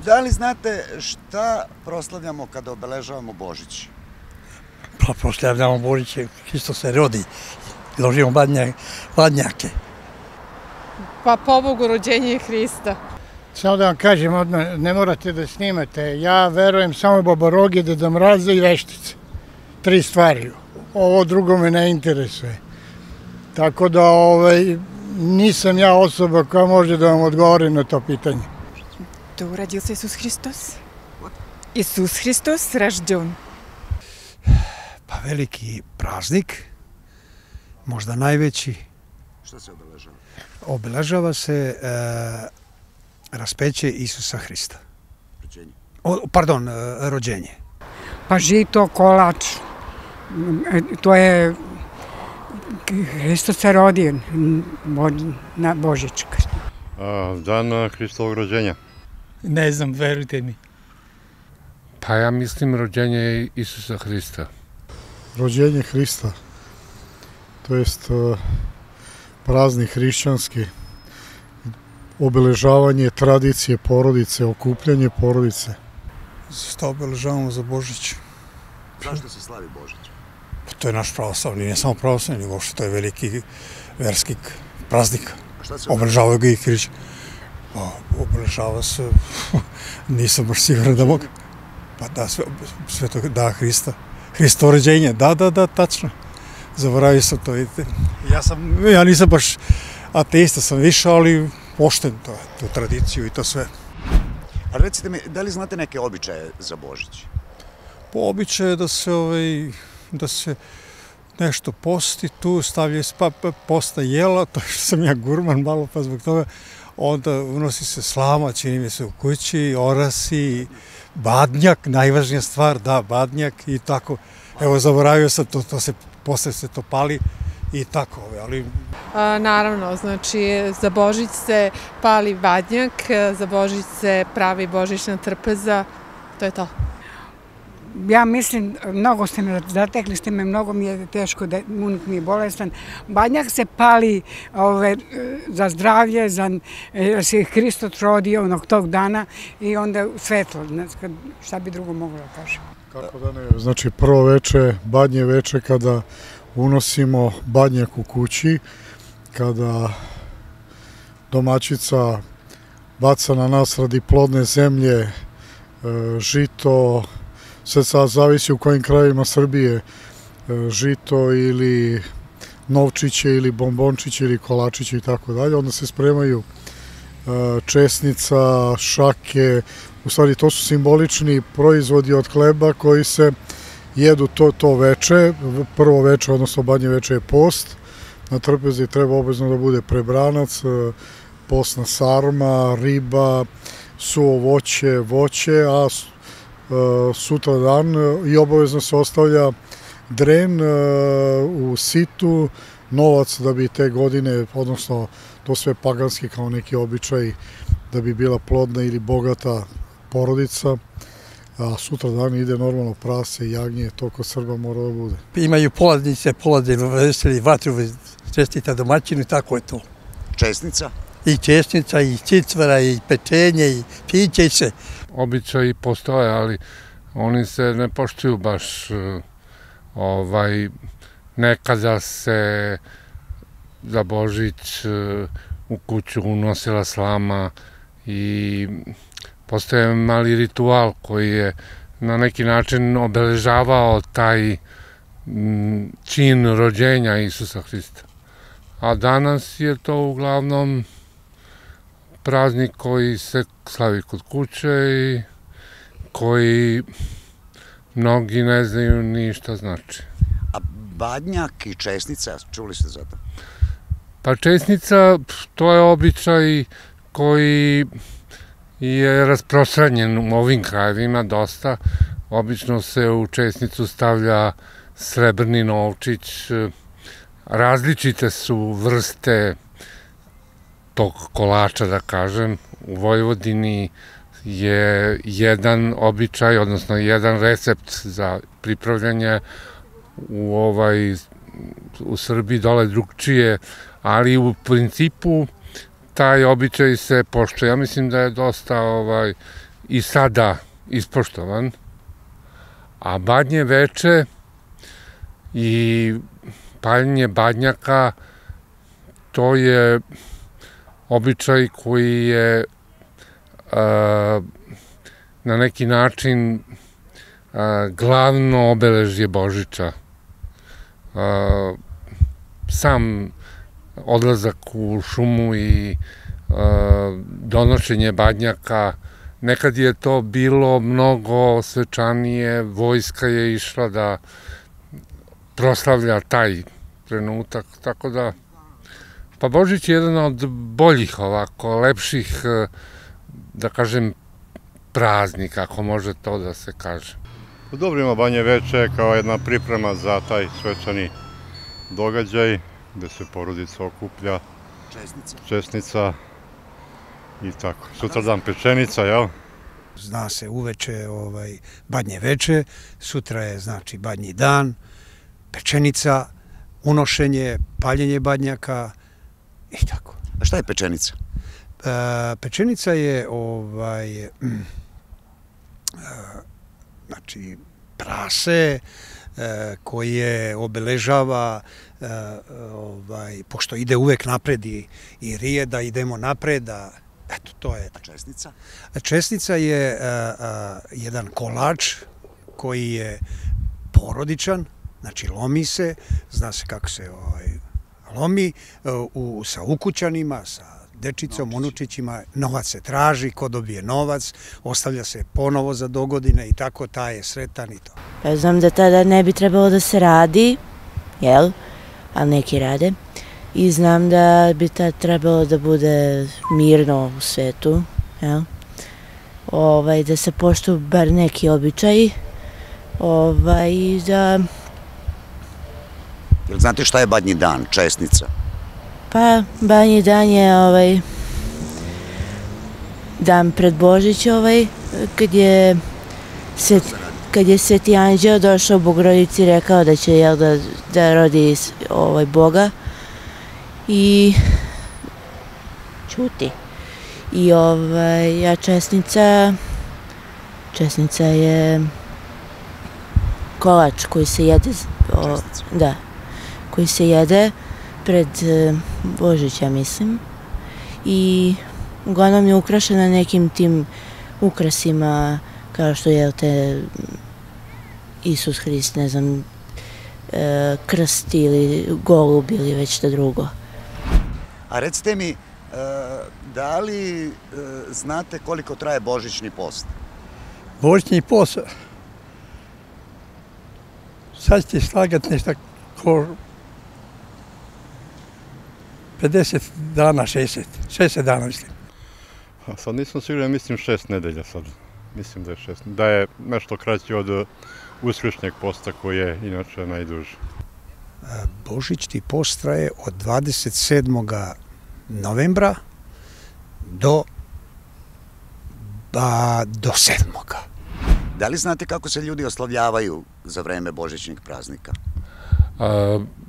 Da li znate šta proslavljamo kada obeležavamo Božić? Pa proslavljamo Božić, Hristos se rodi, ložimo badnjake. Pa pobogu rođenje Hrista. Samo da vam kažem odmah, ne morate da snimate. Ja verujem samo Babaroge, Deda Mraza i Veštice. 3 stvari. Ovo drugo me ne interesuje. Tako da nisam ja osoba koja može da vam odgovori na to pitanje. Tu rodio se Isus Hristos. Isus Hristos rađen. Pa veliki praznik, možda najveći. Šta se obeležava? Obeležava se raspeće Isusa Hrista. Rođenje? Pardon, rođenje. Pa žito, kolač, to je Hristos se rodio na Božić. Dan Hristovog rođenja. Ne znam, verujte mi. Pa ja mislim rođenje Isusa Hrista. Rođenje Hrista, to jest praznik hrišćanski, obeležavanje tradicije porodice, okupljanje porodice. Šta obeležavamo za Božić? Zašto se slavi Božić? Pa to je naš pravoslavni, ne samo pravoslavni, nego što to je veliki verski praznik. Obeležavaju ga i hrišćani. Pa obeležava se, nisam baš siguran da mogu. Pa da, sve to, da, Hristo rođenje, da, tačno. Zaboravio sam to, vidite. Ja nisam baš ateista, sam više, ali pošten tu tradiciju i to sve. A recite mi, da li znate neke običaje za Božić? Po običaju da se nešto posti, tu stavljaju posta jela, to što sam ja gurman malo, pa zbog toga onda unosi se slama, čini mi se u kući, orasi, badnjak, najvažnija stvar, da, badnjak i tako. Evo, zaboravio sam, posle se to pali i tako, ali... Naravno, znači za Božić se pali badnjak, za Božić se pravi božićna trpeza, to je to. Ja mislim, mnogo ste me zatekli, mnogo mi je teško, unik mi je bolestan. Badnjak se pali za zdravlje, da se Hristos rodio onog tog dana i onda svetlo, šta bi drugo moglo da kažem. Kako da ne, znači prvo veče, badnje veče kada unosimo badnjak u kući, kada domaćica baca na nas radi plodne zemlje, žito, sve sad zavisi u kojim krajevima Srbije, žito ili novčiće ili bombončiće ili kolačiće i tako dalje. Onda se spremaju česnica, šake, u stvari to su simbolični proizvodi od hleba koji se jedu to veče. Prvo veče, odnosno badnje veče je post. Na trpezi treba obavezno da bude prebranac, postna sarma, riba, suvo voće, a sutra dan i obavezno se ostavlja dren u situ, novac da bi te godine, odnosno to sve paganski kao neki običaj, da bi bila plodna ili bogata porodica, a sutra dan ide normalno prase, jagnje, to kod Srba mora da bude. Imaju polaznice, veseli vatru, čestita domaćinu i tako je to. Česnica? I česnica, i cicvara, i pečenje, i piće se. Običaji postoje, ali oni se ne poštuju baš. Nekada se za Božić u kuću unosila slama i postoje mali ritual koji je na neki način obeležavao taj čin rođenja Isusa Hrista. A danas je to uglavnom praznik koji se slavi kod kuće i koji mnogi ne znaju ni šta znači. A badnjak i česnica, čuli ste za to? Pa česnica, to je običaj koji je rasprostranjen u ovim krajevima dosta. Obično se u česnicu stavlja srebrni novčić, različite su vrste tog kolača, da kažem. U Vojvodini je jedan običaj, odnosno jedan recept za pripravljanje, u Srbiji dole drugčije, ali u principu taj običaj se poštuje. Ja mislim da je dosta i sada ispoštovan, a Badnje veče i paljenje badnjaka to je običaj koji je na neki način glavno obeležje Božića. Sam odlazak u šumu i donošenje badnjaka, nekad je to bilo mnogo svečanije, vojska je išla da proslavlja taj trenutak, tako da pa Božić je jedan od boljih ovako, lepših, da kažem, praznika, ako može to da se kaže. Dobro, ima Banje veče kao jedna priprema za taj svečani događaj gde se porodica okuplja, česnica i tako. Sutradan pečenica, jel? Zna se uveče Badnje veče, sutra je znači Badnji dan, pečenica, unošenje, paljenje badnjaka i tako. A šta je pečenica? Pečenica je znači prase koje obeležava pošto ide uvek napred i rije da idemo napred, eto to je. A česnica? Česnica je jedan kolač koji je porodičan, znači lomi se, zna se kako se lomi, sa ukućanima, sa dečicom, unučićima, novac se traži, ko dobije novac, ostavlja se ponovo za dogodine i tako, taj je sretan i to. Ja znam da tada ne bi trebalo da se radi, jel, ali neki rade, i znam da bi tada trebalo da bude mirno u svetu, jel, da se poštuju bar neki običaji, i da... Jel znate šta je Badnji dan, česnica? Pa, Badnji dan je dan pred Božić, kad je Sveti Anđeo došao Bogorodici i rekao da će da rodi Boga i čuti. A česnica je kolač koji se jede, koji se jede pred Božića, mislim, i uglavnom je ukrašena nekim tim ukrasima, kao što je Isus Hrist, ne znam, krst ili golub ili već što drugo. A recite mi, da li znate koliko traje Božićni post? Božićni post, sad ćete slagati nešto ko 50 dana, 60 dana mislim. Sad nisam siguran, mislim 6 nedelja sad. Mislim da je 6. Da je nešto kraće od uskršnjeg posta koji je inače najduži. Božićni post traje od 27. novembra do 7. Da li znate kako se ljudi oslavljavaju za vreme Božićnih praznika?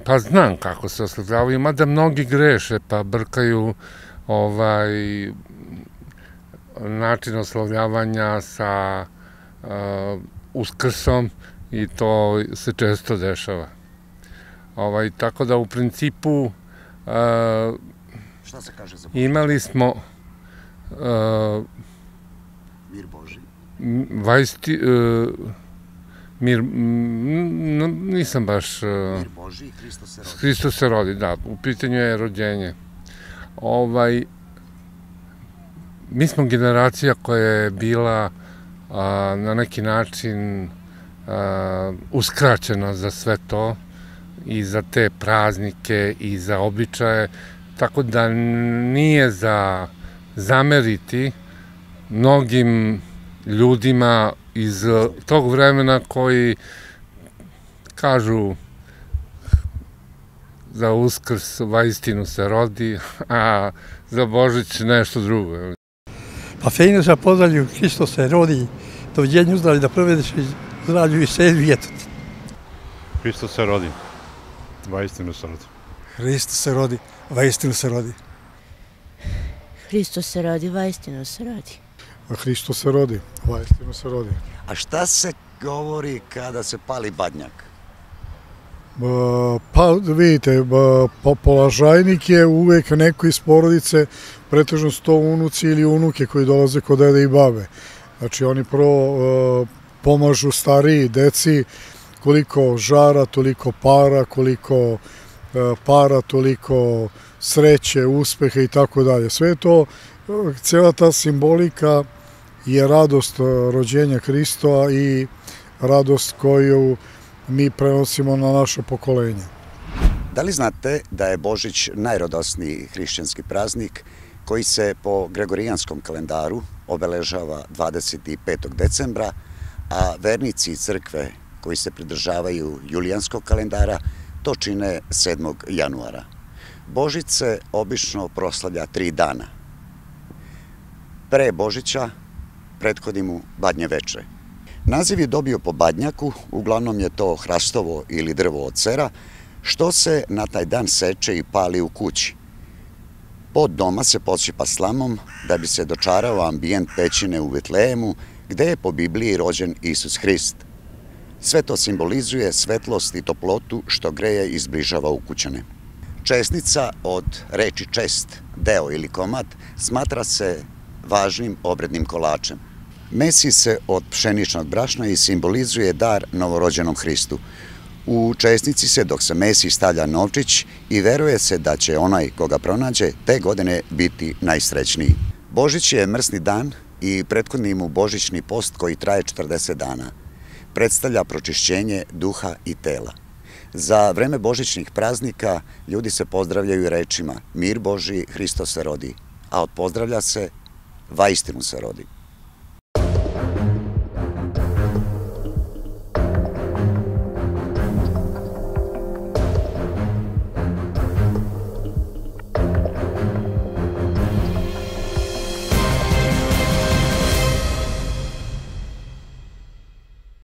Pa znam kako se oslavljavaju, mada mnogi greše pa brkaju način oslavljavanja sa Uskrsom i to se često dešava. Tako da u principu šta se kaže za Božić? Imali smo Mir Boži? Nisam baš... Mir Boži i Hristos se rodi. Hristos se rodi, da. U pitanju je rođenje. Mi smo generacija koja je bila na neki način uskraćena za sve to i za te praznike i za običaje, tako da nije za zameriti mnogim ljudima iz tog vremena koji kažu za Uskrs vaistinu se rodi, a za Božić nešto drugo. Pa fejno za pozdravlju, Hristos se rodi, doviđenju zdravlja, da provedeš zdravlju i sebi, eto ti. Hristos se rodi, vaistinu se rodi. Hristos se rodi, vaistinu se rodi. Hristos se rodi, vaistinu se rodi. Hristo se rodi, vaistinu se rodi. A šta se govori kada se pali badnjak? Pa vidite, polažajnik je uvek neko iz porodice, pretežno su to unuci ili unuke koji dolaze kod dede i babe. Znači oni prvo pomažu stariji deci, koliko žara, toliko para, koliko para, toliko sreće, uspeha i tako dalje. Sve to, cijela ta simbolika je radost rođenja Hristova i radost koju mi prenosimo na naše pokolenje. Da li znate da je Božić najradosniji hrišćanski praznik koji se po gregorijanskom kalendaru obeležava 25. decembra, a vernici crkve koji se pridržavaju julijanskog kalendara to čine 7. januara. Božić se obično proslavlja 3 dana. Pre Božića prethodi mu Badnje veče. Naziv je dobio po badnjaku, uglavnom je to hrastovo ili drvo od sera, što se na taj dan seče i pali u kući. Pod doma se posipa slamom da bi se dočarao ambijent pećine u Vitlejemu, gde je po Bibliji rođen Isus Hrist. Sve to simbolizuje svetlost i toplotu što greje i zbližava ukućane. Česnica od reči čest, deo ili komad, smatra se važnim obrednim kolačem. Mesi se od pšeničnog brašna i simbolizuje dar novorođenom Hristu. U česnici se dok se mesi stavlja novčić i veruje se da će onaj koga pronađe te godine biti najsrećniji. Božić je mrsni dan i prethodni mu božićni post koji traje 40 dana. Predstavlja pročišćenje duha i tela. Za vreme božićnih praznika ljudi se pozdravljaju rečima mir Božji, Hristos se rodi, a od pozdravlja se vaistinu se rodi.